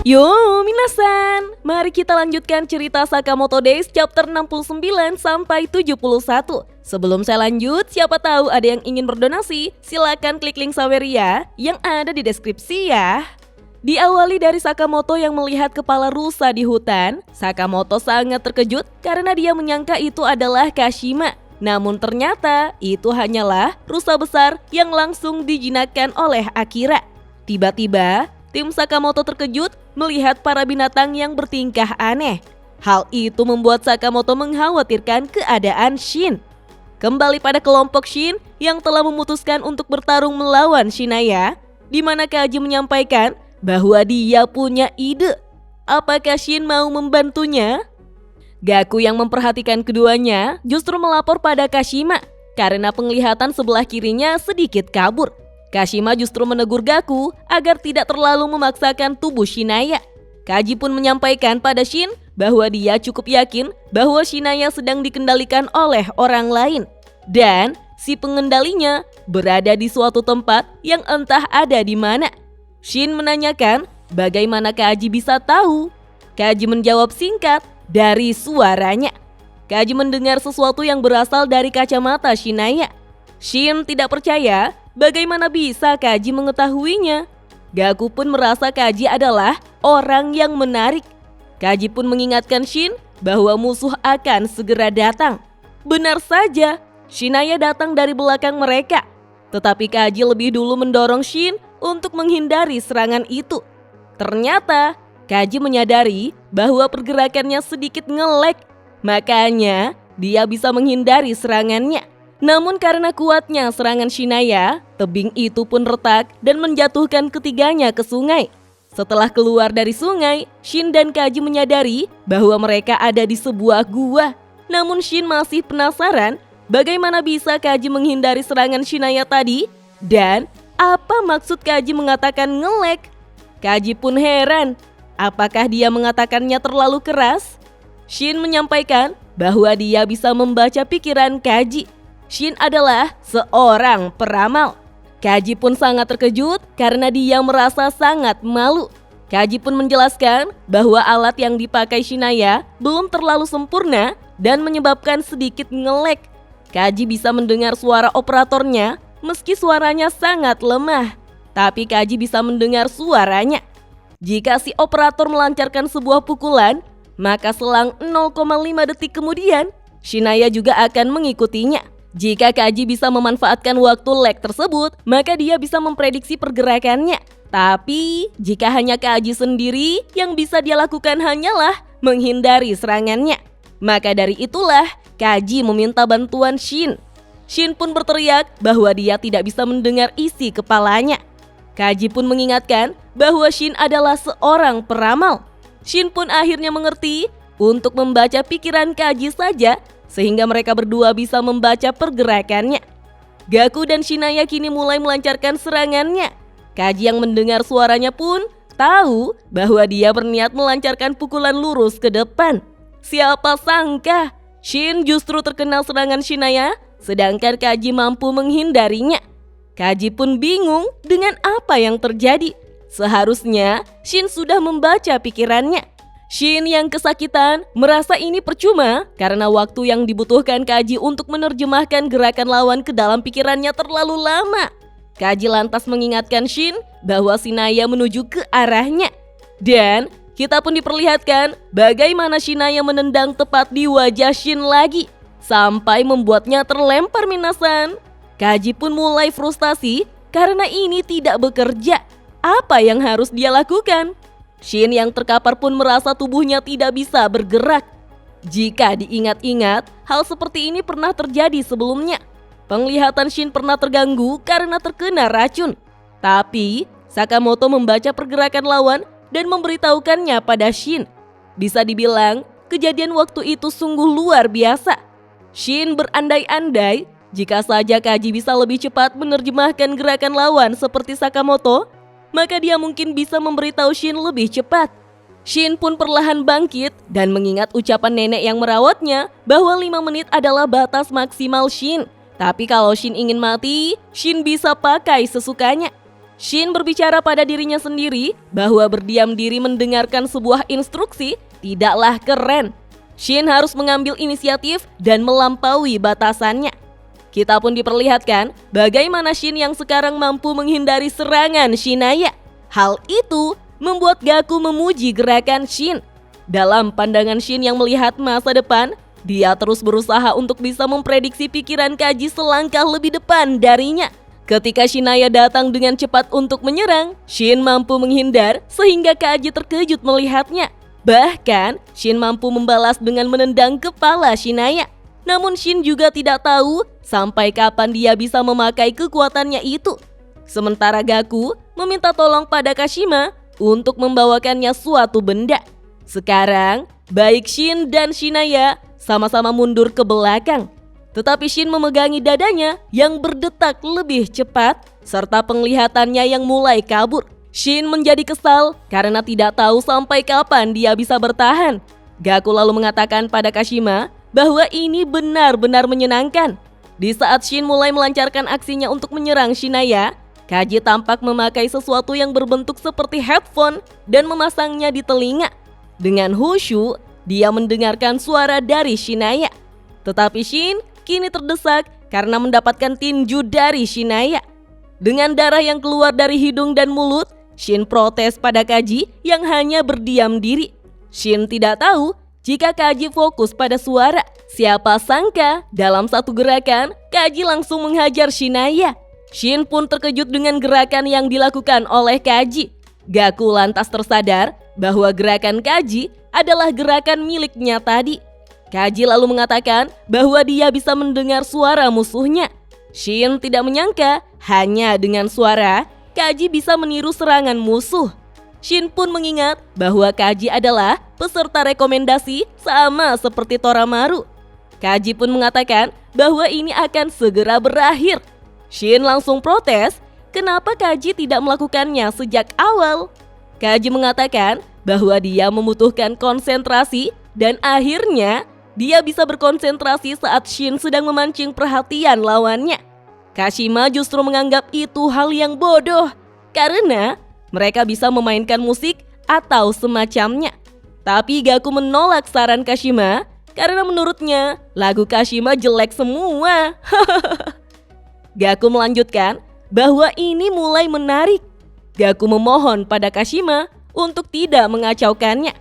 Yo minasan, mari kita lanjutkan cerita Sakamoto Days chapter 69 sampai 71. Sebelum saya lanjut, siapa tahu ada yang ingin berdonasi, silakan klik link Saweria yang ada di deskripsi ya. Diawali dari Sakamoto yang melihat kepala rusa di hutan, Sakamoto sangat terkejut karena dia menyangka itu adalah Kashima. Namun ternyata itu hanyalah rusa besar yang langsung dijinakkan oleh Akira. Tiba-tiba, tim Sakamoto terkejut melihat para binatang yang bertingkah aneh. Hal itu membuat Sakamoto mengkhawatirkan keadaan Shin. Kembali pada kelompok Shin yang telah memutuskan untuk bertarung melawan Shinaya, di mana Kaji menyampaikan bahwa dia punya ide. Apakah Shin mau membantunya? Gaku yang memperhatikan keduanya justru melapor pada Kashima karena penglihatan sebelah kirinya sedikit kabur. Kashima justru menegur Gaku agar tidak terlalu memaksakan tubuh Shinaya. Kaji pun menyampaikan pada Shin bahwa dia cukup yakin bahwa Shinaya sedang dikendalikan oleh orang lain. Dan si pengendalinya berada di suatu tempat yang entah ada di mana. Shin menanyakan bagaimana Kaji bisa tahu. Kaji menjawab singkat, dari suaranya. Kaji mendengar sesuatu yang berasal dari kacamata Shinaya. Shin tidak percaya bagaimana bisa Kaji mengetahuinya. Gaku pun merasa Kaji adalah orang yang menarik. Kaji pun mengingatkan Shin bahwa musuh akan segera datang. Benar saja, Shinaya datang dari belakang mereka. Tetapi Kaji lebih dulu mendorong Shin untuk menghindari serangan itu. Ternyata Kaji menyadari bahwa pergerakannya sedikit nge-lag. Makanya dia bisa menghindari serangannya. Namun karena kuatnya serangan Shinaya, tebing itu pun retak dan menjatuhkan ketiganya ke sungai. Setelah keluar dari sungai, Shin dan Kaji menyadari bahwa mereka ada di sebuah gua. Namun Shin masih penasaran bagaimana bisa Kaji menghindari serangan Shinaya tadi dan apa maksud Kaji mengatakan nge-lag. Kaji pun heran, apakah dia mengatakannya terlalu keras? Shin menyampaikan bahwa dia bisa membaca pikiran Kaji. Shin adalah seorang peramal. Kaji pun sangat terkejut karena dia merasa sangat malu. Kaji pun menjelaskan bahwa alat yang dipakai Shinaya belum terlalu sempurna dan menyebabkan sedikit nge-lag. Kaji bisa mendengar suara operatornya meski suaranya sangat lemah. Tapi Kaji bisa mendengar suaranya. Jika si operator melancarkan sebuah pukulan, maka selang 0,5 detik kemudian, Shinaya juga akan mengikutinya. Jika Kaji bisa memanfaatkan waktu lag tersebut, maka dia bisa memprediksi pergerakannya. Tapi, jika hanya Kaji sendiri, yang bisa dia lakukan hanyalah menghindari serangannya. Maka dari itulah, Kaji meminta bantuan Shin. Shin pun berteriak bahwa dia tidak bisa mendengar isi kepalanya. Kaji pun mengingatkan bahwa Shin adalah seorang peramal. Shin pun akhirnya mengerti untuk membaca pikiran Kaji saja, sehingga mereka berdua bisa membaca pergerakannya. Gaku dan Shinaya kini mulai melancarkan serangannya. Kaji yang mendengar suaranya pun tahu bahwa dia berniat melancarkan pukulan lurus ke depan. Siapa sangka Shin justru terkena serangan Shinaya, sedangkan Kaji mampu menghindarinya. Kaji pun bingung dengan apa yang terjadi. Seharusnya Shin sudah membaca pikirannya. Shin yang kesakitan merasa ini percuma karena waktu yang dibutuhkan Kaji untuk menerjemahkan gerakan lawan ke dalam pikirannya terlalu lama. Kaji lantas mengingatkan Shin bahwa Shinaya menuju ke arahnya. Dan kita pun diperlihatkan bagaimana Shinaya menendang tepat di wajah Shin lagi sampai membuatnya terlempar minasan. Kaji pun mulai frustasi karena ini tidak bekerja. Apa yang harus dia lakukan? Shin yang terkapar pun merasa tubuhnya tidak bisa bergerak. Jika diingat-ingat, hal seperti ini pernah terjadi sebelumnya. Penglihatan Shin pernah terganggu karena terkena racun. Tapi, Sakamoto membaca pergerakan lawan dan memberitahukannya pada Shin. Bisa dibilang, kejadian waktu itu sungguh luar biasa. Shin berandai-andai, jika saja Kaji bisa lebih cepat menerjemahkan gerakan lawan seperti Sakamoto, maka dia mungkin bisa memberitahu Shin lebih cepat. Shin pun perlahan bangkit dan mengingat ucapan nenek yang merawatnya bahwa 5 menit adalah batas maksimal Shin. Tapi kalau Shin ingin mati, Shin bisa pakai sesukanya. Shin berbicara pada dirinya sendiri bahwa berdiam diri mendengarkan sebuah instruksi tidaklah keren. Shin harus mengambil inisiatif dan melampaui batasannya. Kita pun diperlihatkan bagaimana Shin yang sekarang mampu menghindari serangan Shinaya. Hal itu membuat Gaku memuji gerakan Shin. Dalam pandangan Shin yang melihat masa depan, dia terus berusaha untuk bisa memprediksi pikiran Kaji selangkah lebih depan darinya. Ketika Shinaya datang dengan cepat untuk menyerang, Shin mampu menghindar sehingga Kaji terkejut melihatnya. Bahkan, Shin mampu membalas dengan menendang kepala Shinaya. Namun Shin juga tidak tahu sampai kapan dia bisa memakai kekuatannya itu. Sementara Gaku meminta tolong pada Kashima untuk membawakannya suatu benda. Sekarang, baik Shin dan Shinaya sama-sama mundur ke belakang. Tetapi Shin memegangi dadanya yang berdetak lebih cepat serta penglihatannya yang mulai kabur. Shin menjadi kesal karena tidak tahu sampai kapan dia bisa bertahan. Gaku lalu mengatakan pada Kashima bahwa ini benar-benar menyenangkan. Di saat Shin mulai melancarkan aksinya untuk menyerang Shinaya, Kaji tampak memakai sesuatu yang berbentuk seperti headphone dan memasangnya di telinga. Dengan khusyuk, dia mendengarkan suara dari Shinaya. Tetapi Shin kini terdesak karena mendapatkan tinju dari Shinaya. Dengan darah yang keluar dari hidung dan mulut, Shin protes pada Kaji yang hanya berdiam diri. Shin tidak tahu jika Kaji fokus pada suara. Siapa sangka dalam satu gerakan, Kaji langsung menghajar Shinaya. Shin pun terkejut dengan gerakan yang dilakukan oleh Kaji. Gaku lantas tersadar bahwa gerakan Kaji adalah gerakan miliknya tadi. Kaji lalu mengatakan bahwa dia bisa mendengar suara musuhnya. Shin tidak menyangka hanya dengan suara Kaji bisa meniru serangan musuh. Shin pun mengingat bahwa Kaji adalah peserta rekomendasi sama seperti Toramaru. Kaji pun mengatakan bahwa ini akan segera berakhir. Shin langsung protes, kenapa Kaji tidak melakukannya sejak awal? Kaji mengatakan bahwa dia membutuhkan konsentrasi dan akhirnya dia bisa berkonsentrasi saat Shin sedang memancing perhatian lawannya. Kashima justru menganggap itu hal yang bodoh karena mereka bisa memainkan musik atau semacamnya. Tapi Gaku menolak saran Kashima karena menurutnya lagu Kashima jelek semua. Gaku melanjutkan bahwa ini mulai menarik. Gaku memohon pada Kashima untuk tidak mengacaukannya.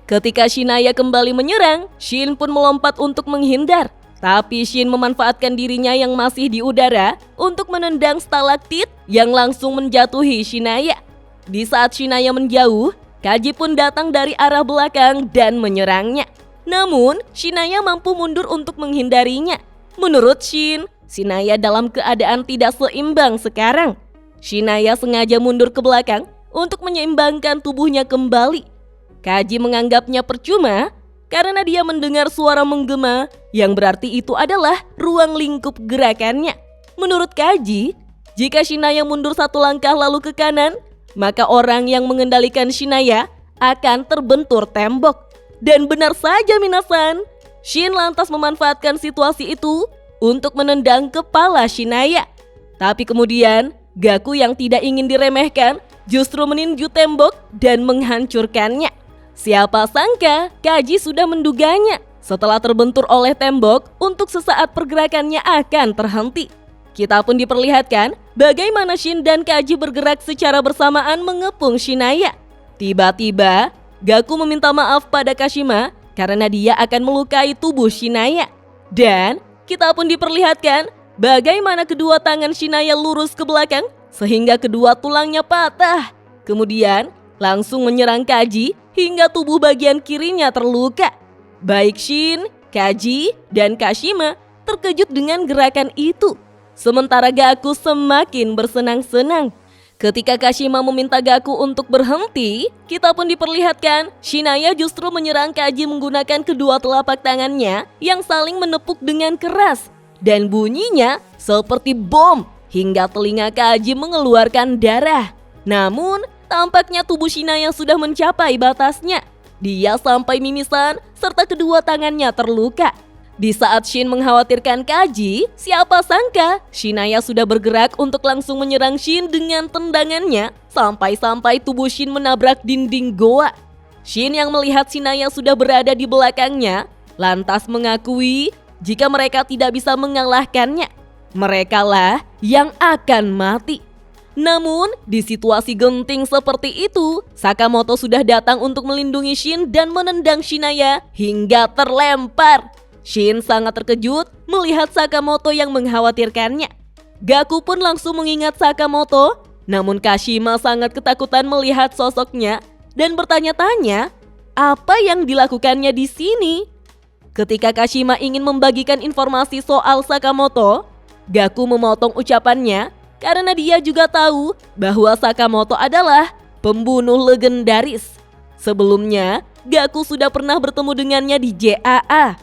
Ketika Shinaya kembali menyerang, Shin pun melompat untuk menghindar. Tapi Shin memanfaatkan dirinya yang masih di udara untuk menendang stalaktit yang langsung menjatuhi Shinaya. Di saat Shinaya menjauh, Kaji pun datang dari arah belakang dan menyerangnya. Namun, Shinaya mampu mundur untuk menghindarinya. Menurut Shin, Shinaya dalam keadaan tidak seimbang sekarang. Shinaya sengaja mundur ke belakang untuk menyeimbangkan tubuhnya kembali. Kaji menganggapnya percuma karena dia mendengar suara menggema yang berarti itu adalah ruang lingkup gerakannya. Menurut Kaji, jika Shinaya mundur satu langkah lalu ke kanan, maka orang yang mengendalikan Shinaya akan terbentur tembok. Dan benar saja minasan, Shin lantas memanfaatkan situasi itu untuk menendang kepala Shinaya. Tapi kemudian Gaku yang tidak ingin diremehkan justru meninju tembok dan menghancurkannya. Siapa sangka Kaji sudah menduganya. Setelah terbentur oleh tembok, untuk sesaat pergerakannya akan terhenti. Kita pun diperlihatkan bagaimana Shin dan Kaji bergerak secara bersamaan mengepung Shinaya. Tiba-tiba, Gaku meminta maaf pada Kashima karena dia akan melukai tubuh Shinaya. Dan kita pun diperlihatkan bagaimana kedua tangan Shinaya lurus ke belakang sehingga kedua tulangnya patah. Kemudian langsung menyerang Kaji hingga tubuh bagian kirinya terluka. Baik Shin, Kaji, dan Kashima terkejut dengan gerakan itu. Sementara Gaku semakin bersenang-senang. Ketika Kashima meminta Gaku untuk berhenti, kita pun diperlihatkan Shinaya justru menyerang Kaji menggunakan kedua telapak tangannya yang saling menepuk dengan keras. Dan bunyinya seperti bom hingga telinga Kaji mengeluarkan darah. Namun, tampaknya tubuh Shinaya sudah mencapai batasnya. Dia sampai mimisan serta kedua tangannya terluka. Di saat Shin mengkhawatirkan Kaji, siapa sangka Shinaya sudah bergerak untuk langsung menyerang Shin dengan tendangannya sampai-sampai tubuh Shin menabrak dinding goa. Shin yang melihat Shinaya sudah berada di belakangnya, lantas mengakui jika mereka tidak bisa mengalahkannya, merekalah yang akan mati. Namun, di situasi genting seperti itu, Sakamoto sudah datang untuk melindungi Shin dan menendang Shinaya hingga terlempar. Shin sangat terkejut melihat Sakamoto yang mengkhawatirkannya. Gaku pun langsung mengingat Sakamoto, namun Kashima sangat ketakutan melihat sosoknya dan bertanya-tanya apa yang dilakukannya di sini. Ketika Kashima ingin membagikan informasi soal Sakamoto, Gaku memotong ucapannya karena dia juga tahu bahwa Sakamoto adalah pembunuh legendaris. Sebelumnya, Gaku sudah pernah bertemu dengannya di JAA.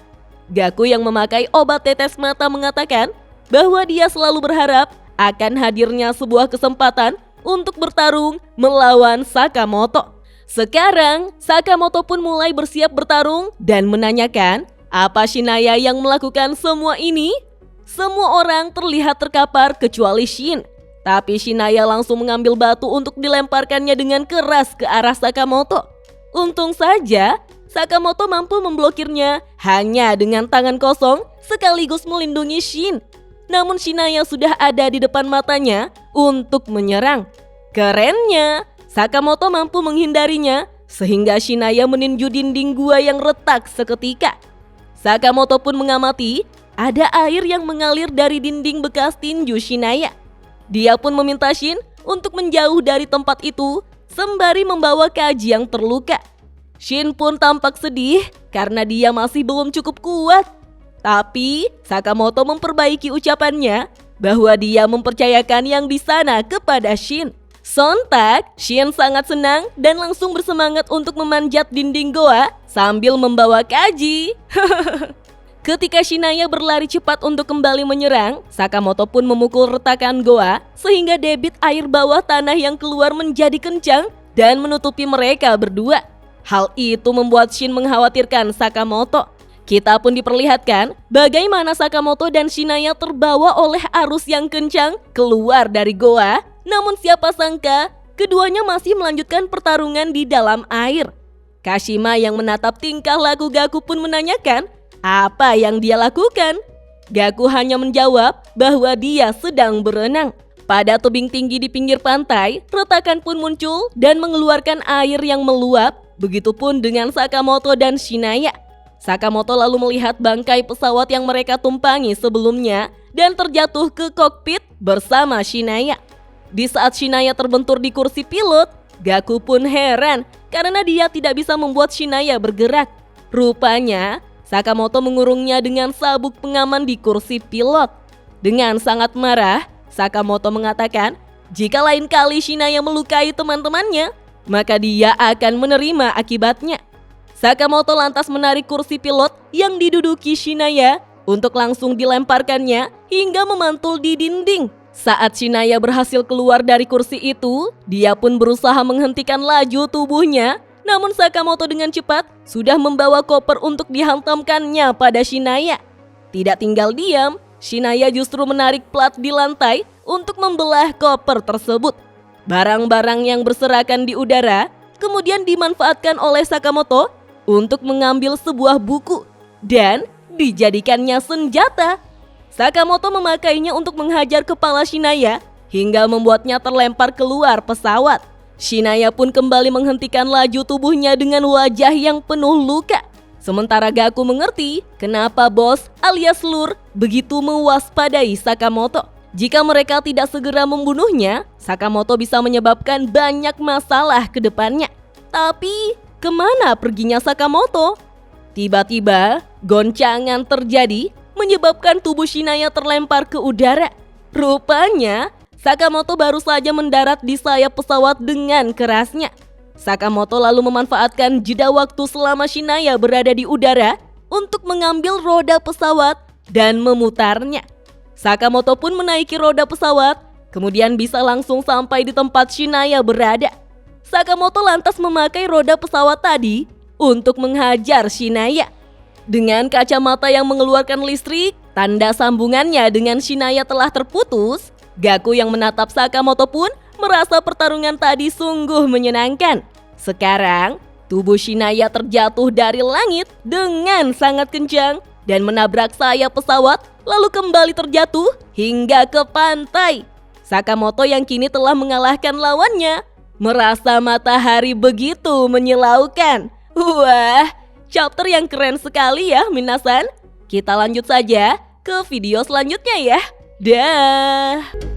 Gaku yang memakai obat tetes mata mengatakan bahwa dia selalu berharap akan hadirnya sebuah kesempatan untuk bertarung melawan Sakamoto. Sekarang, Sakamoto pun mulai bersiap bertarung dan menanyakan apa Shinaya yang melakukan semua ini. Semua orang terlihat terkapar kecuali Shin. Tapi Shinaya langsung mengambil batu untuk dilemparkannya dengan keras ke arah Sakamoto. Untung saja Sakamoto mampu memblokirnya hanya dengan tangan kosong sekaligus melindungi Shin. Namun Shinaya sudah ada di depan matanya untuk menyerang. Kerennya, Sakamoto mampu menghindarinya sehingga Shinaya meninju dinding gua yang retak seketika. Sakamoto pun mengamati ada air yang mengalir dari dinding bekas tinju Shinaya. Dia pun meminta Shin untuk menjauh dari tempat itu sembari membawa Kaji yang terluka. Shin pun tampak sedih karena dia masih belum cukup kuat. Tapi Sakamoto memperbaiki ucapannya bahwa dia mempercayakan yang di sana kepada Shin. Sontak, Shin sangat senang dan langsung bersemangat untuk memanjat dinding goa sambil membawa Kaji. Ketika Shinaya berlari cepat untuk kembali menyerang, Sakamoto pun memukul retakan goa sehingga debit air bawah tanah yang keluar menjadi kencang dan menutupi mereka berdua. Hal itu membuat Shin mengkhawatirkan Sakamoto. Kita pun diperlihatkan bagaimana Sakamoto dan Shinaya terbawa oleh arus yang kencang keluar dari goa. Namun siapa sangka keduanya masih melanjutkan pertarungan di dalam air. Kashima yang menatap tingkah laku Gaku pun menanyakan apa yang dia lakukan. Gaku hanya menjawab bahwa dia sedang berenang. Pada tebing tinggi di pinggir pantai, retakan pun muncul dan mengeluarkan air yang meluap. Begitupun dengan Sakamoto dan Shinaya. Sakamoto lalu melihat bangkai pesawat yang mereka tumpangi sebelumnya dan terjatuh ke kokpit bersama Shinaya. Di saat Shinaya terbentur di kursi pilot, Gaku pun heran karena dia tidak bisa membuat Shinaya bergerak. Rupanya, Sakamoto mengurungnya dengan sabuk pengaman di kursi pilot. Dengan sangat marah, Sakamoto mengatakan jika lain kali Shinaya melukai teman-temannya, maka dia akan menerima akibatnya. Sakamoto lantas menarik kursi pilot yang diduduki Shinaya untuk langsung dilemparkannya hingga memantul di dinding. Saat Shinaya berhasil keluar dari kursi itu, dia pun berusaha menghentikan laju tubuhnya. Namun Sakamoto dengan cepat sudah membawa koper untuk dihantamkannya pada Shinaya. Tidak tinggal diam, Shinaya justru menarik plat di lantai untuk membelah koper tersebut. Barang-barang yang berserakan di udara kemudian dimanfaatkan oleh Sakamoto untuk mengambil sebuah buku dan dijadikannya senjata. Sakamoto memakainya untuk menghajar kepala Shinaya hingga membuatnya terlempar keluar pesawat. Shinaya pun kembali menghentikan laju tubuhnya dengan wajah yang penuh luka. Sementara Gaku mengerti kenapa bos alias Lur begitu mewaspadai Sakamoto. Jika mereka tidak segera membunuhnya, Sakamoto bisa menyebabkan banyak masalah ke depannya. Tapi, kemana perginya Sakamoto? Tiba-tiba, goncangan terjadi menyebabkan tubuh Shinaya terlempar ke udara. Rupanya, Sakamoto baru saja mendarat di sayap pesawat dengan kerasnya. Sakamoto lalu memanfaatkan jeda waktu selama Shinaya berada di udara untuk mengambil roda pesawat dan memutarnya. Sakamoto pun menaiki roda pesawat, kemudian bisa langsung sampai di tempat Shinaya berada. Sakamoto lantas memakai roda pesawat tadi untuk menghajar Shinaya. Dengan kacamata yang mengeluarkan listrik, tanda sambungannya dengan Shinaya telah terputus, Gaku yang menatap Sakamoto pun merasa pertarungan tadi sungguh menyenangkan. Sekarang, tubuh Shinaya terjatuh dari langit dengan sangat kencang dan menabrak sayap pesawat lalu kembali terjatuh hingga ke pantai. Sakamoto yang kini telah mengalahkan lawannya merasa matahari begitu menyilaukan. Wah, chapter yang keren sekali ya minasan. Kita lanjut saja ke video selanjutnya ya. Dah.